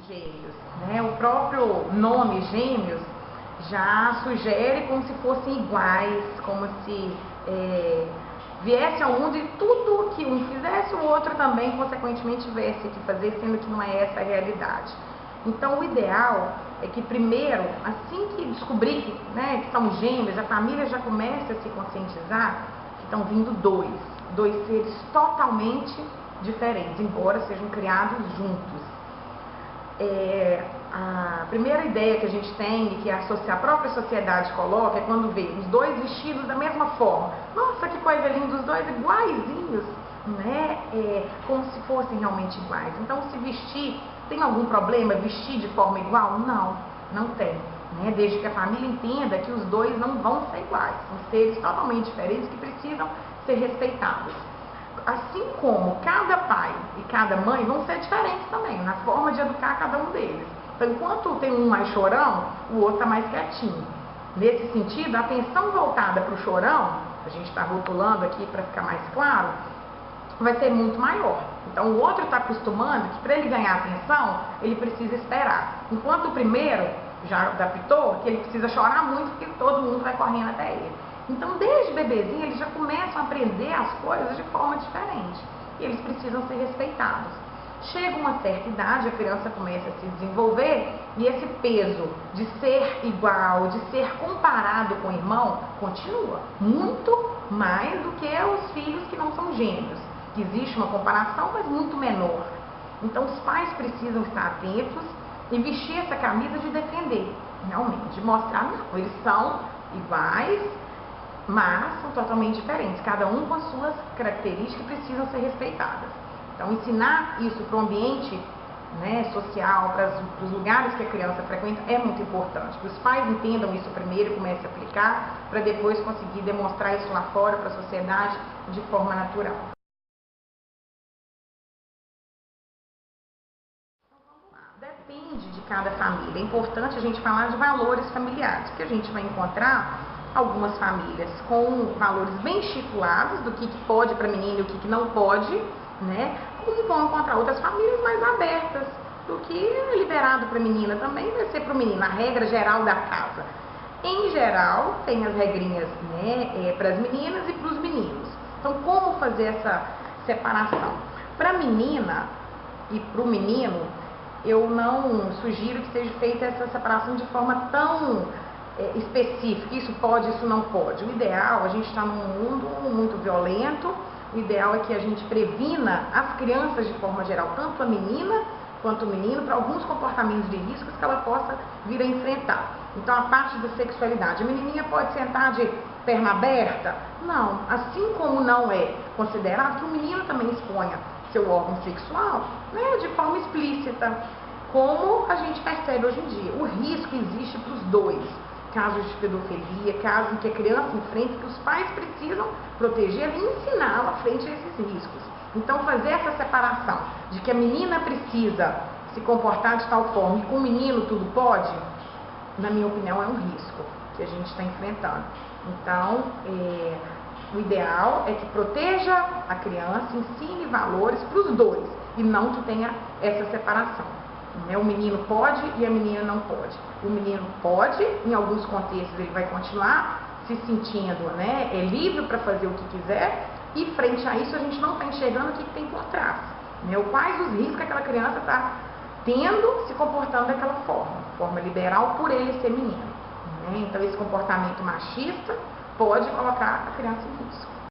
Gêmeos, né? O próprio nome gêmeos já sugere como se fossem iguais, como se viesse ao mundo e tudo que um fizesse, o outro também, consequentemente, tivesse que fazer, sendo que não é essa a realidade. Então, o ideal é que primeiro, assim que descobrir que são gêmeos, a família já comece a se conscientizar que estão vindo dois seres totalmente diferentes, embora sejam criados juntos. A primeira ideia que a gente tem e que a própria sociedade coloca é quando vê os dois vestidos da mesma forma. Nossa, que coisa linda, os dois iguaizinhos, né? Como se fossem realmente iguais. Então, se vestir, tem algum problema vestir de forma igual? Não, não tem. Né? Desde que a família entenda que os dois não vão ser iguais. São seres totalmente diferentes que precisam ser respeitados. Assim como cada pai e cada mãe vão ser diferentes também, na forma de educar cada um deles. Então, enquanto tem um mais chorão, o outro está mais quietinho. Nesse sentido, a atenção voltada para o chorão, a gente está rotulando aqui para ficar mais claro, vai ser muito maior. Então, o outro está acostumando que para ele ganhar atenção, ele precisa esperar. Enquanto o primeiro já adaptou que ele precisa chorar muito porque todo mundo vai correndo até ele. Então, desde bebezinho, eles já começam a aprender as coisas de forma diferente. E eles precisam ser respeitados. Chega uma certa idade, a criança começa a se desenvolver e esse peso de ser igual, de ser comparado com o irmão, continua. Muito mais do que os filhos que não são gêmeos. Que existe uma comparação, mas muito menor. Então, os pais precisam estar atentos e vestir essa camisa de defender, realmente, de mostrar, não, eles são iguais, mas são totalmente diferentes, cada um com as suas características que precisam ser respeitadas. Então, ensinar isso para o ambiente social, para os lugares que a criança frequenta, é muito importante. Que os pais entendam isso primeiro e comecem a aplicar, para depois conseguir demonstrar isso lá fora para a sociedade de forma natural. Então, vamos lá. Depende de cada família. É importante a gente falar de valores familiares, porque a gente vai encontrar algumas famílias com valores bem estipulados do que pode para menino e o que não pode, né? Como vão encontrar outras famílias mais abertas, do que é liberado para a menina também vai ser para o menino, a regra geral da casa. Em geral, tem as regrinhas para as meninas e para os meninos. Então, como fazer essa separação? Para a menina e para o menino, eu não sugiro que seja feita essa separação de forma tão específica, isso pode, isso não pode. O ideal, a gente está num mundo muito violento, o ideal é que a gente previna as crianças de forma geral, tanto a menina quanto o menino, para alguns comportamentos de riscos que ela possa vir a enfrentar. Então, a parte da sexualidade, a menininha pode sentar de perna aberta? Não, assim como não é considerado que o menino também exponha seu órgão sexual, de forma explícita, como a gente percebe hoje em dia. O risco existe para os dois. Casos de pedofilia, casos em que a criança enfrenta, que os pais precisam proteger e ensiná-la frente a esses riscos. Então, fazer essa separação de que a menina precisa se comportar de tal forma e com o menino tudo pode, na minha opinião, é um risco que a gente está enfrentando. Então, o ideal é que proteja a criança, ensine valores para os dois e não que tenha essa separação. O menino pode e a menina não pode. O menino pode, em alguns contextos ele vai continuar se sentindo livre para fazer o que quiser, e frente a isso a gente não está enxergando o que tem por trás. Quais os riscos que aquela criança está tendo se comportando daquela forma liberal por ele ser menino. Então esse comportamento machista pode colocar a criança em risco.